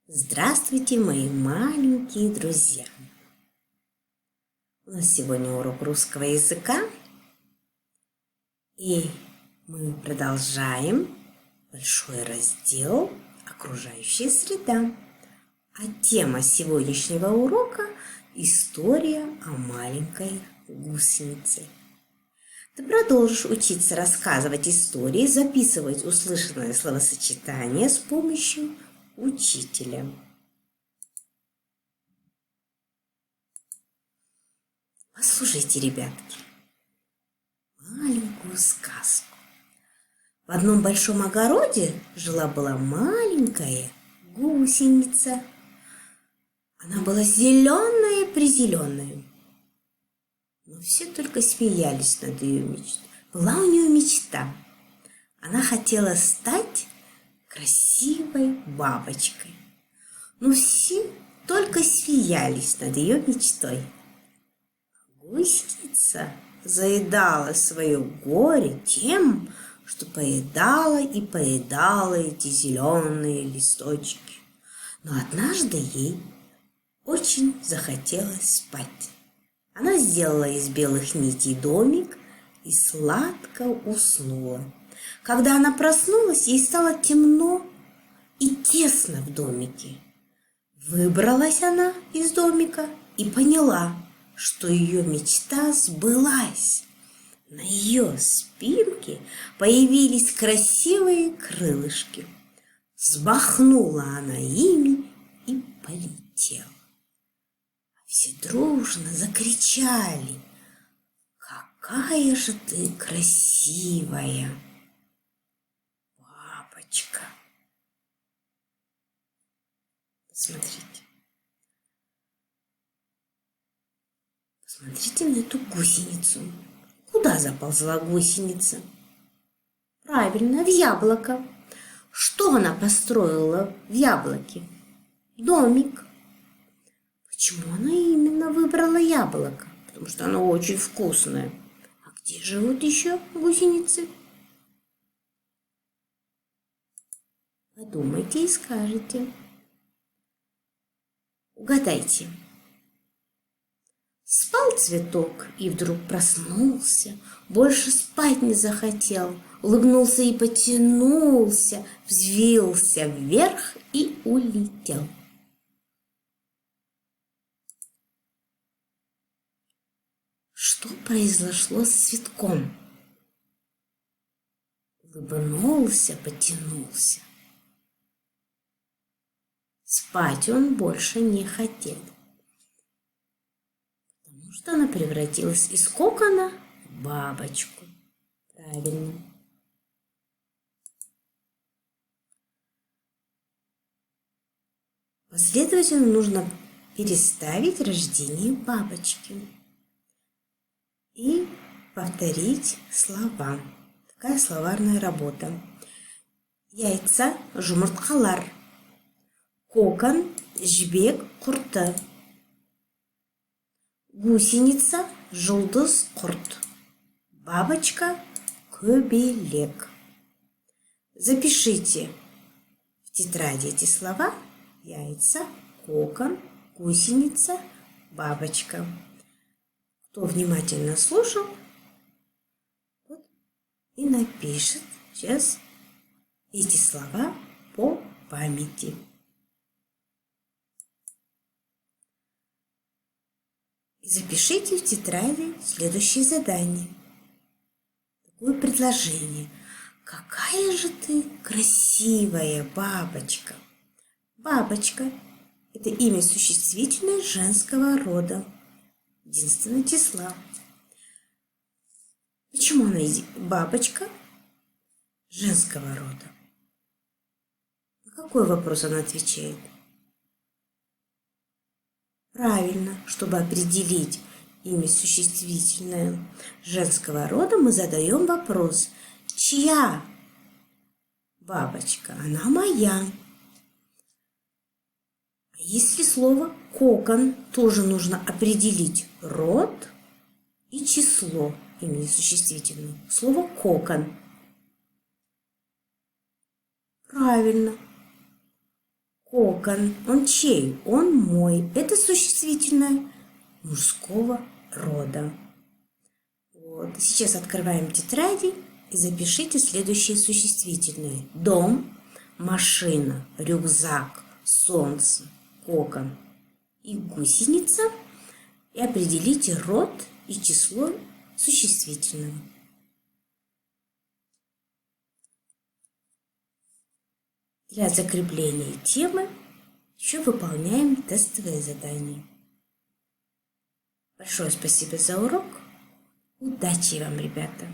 Здравствуйте, мои маленькие друзья! У нас сегодня урок русского языка, и мы продолжаем большой раздел «Окружающая среда». А тема сегодняшнего урока – история о маленькой гусенице. Ты продолжишь учиться рассказывать истории, записывать услышанное словосочетание с помощью учителя. Послушайте, ребятки, маленькую сказку. В одном большом огороде жила-была маленькая гусеница. Она была зеленая-призеленая, но все только смеялись над ее мечтой. Была у нее мечта. Она хотела стать красивой бабочкой, но все только смеялись над ее мечтой. Гусеница заедала свое горе тем, что поедала и поедала эти зеленые листочки. Но однажды ей очень захотелось спать. Она сделала из белых нитей домик и сладко уснула. Когда она проснулась, ей стало темно и тесно в домике. Выбралась она из домика и поняла, что ее мечта сбылась. На ее спинке появились красивые крылышки. Взмахнула она ими и полетела. Все дружно закричали: «Какая же ты красивая бабочка!» Посмотрите. Посмотрите на эту гусеницу. Куда заползла гусеница? Правильно, в яблоко. Что она построила в яблоке? Домик. Почему она именно выбрала яблоко? Потому что оно очень вкусное. А где живут еще гусеницы? Подумайте и скажете. Угадайте. Спал цветок и вдруг проснулся, больше спать не захотел, улыбнулся и потянулся, взвился вверх и улетел. Что произошло с цветком? Улыбнулся, потянулся. Спать он больше не хотел, потому что она превратилась из кокона в бабочку. Правильно. Последовательно нужно переставить рождение бабочки и повторить слова. Такая словарная работа. Яйца жұмыртқалар. Кокон жібек құрты. Гусеница жұлдыз құрт. Бабочка көбелек. Запишите в тетради эти слова: яйца, кокон, гусеница, бабочка. Кто внимательно слушал, тот и напишет сейчас эти слова по памяти. И запишите в тетради следующее задание. Такое предложение: какая же ты красивая бабочка. Бабочка – это имя существительное женского рода, единственного числа. Почему она бабочка женского рода? На какой вопрос она отвечает? Правильно, чтобы определить имя существительное женского рода, мы задаем вопрос: чья бабочка? Она моя. А если слово кокон, тоже нужно определить род и число имени существительного. Слово кокон. Правильно. Кокон, он чей? Он мой. Это существительное мужского рода. Вот. Сейчас открываем тетради и запишите следующие существительные. Дом, машина, рюкзак, солнце, кокон и гусеница. И определите род и число существительного. Для закрепления темы еще выполняем тестовые задания. Большое спасибо за урок. Удачи вам, ребята!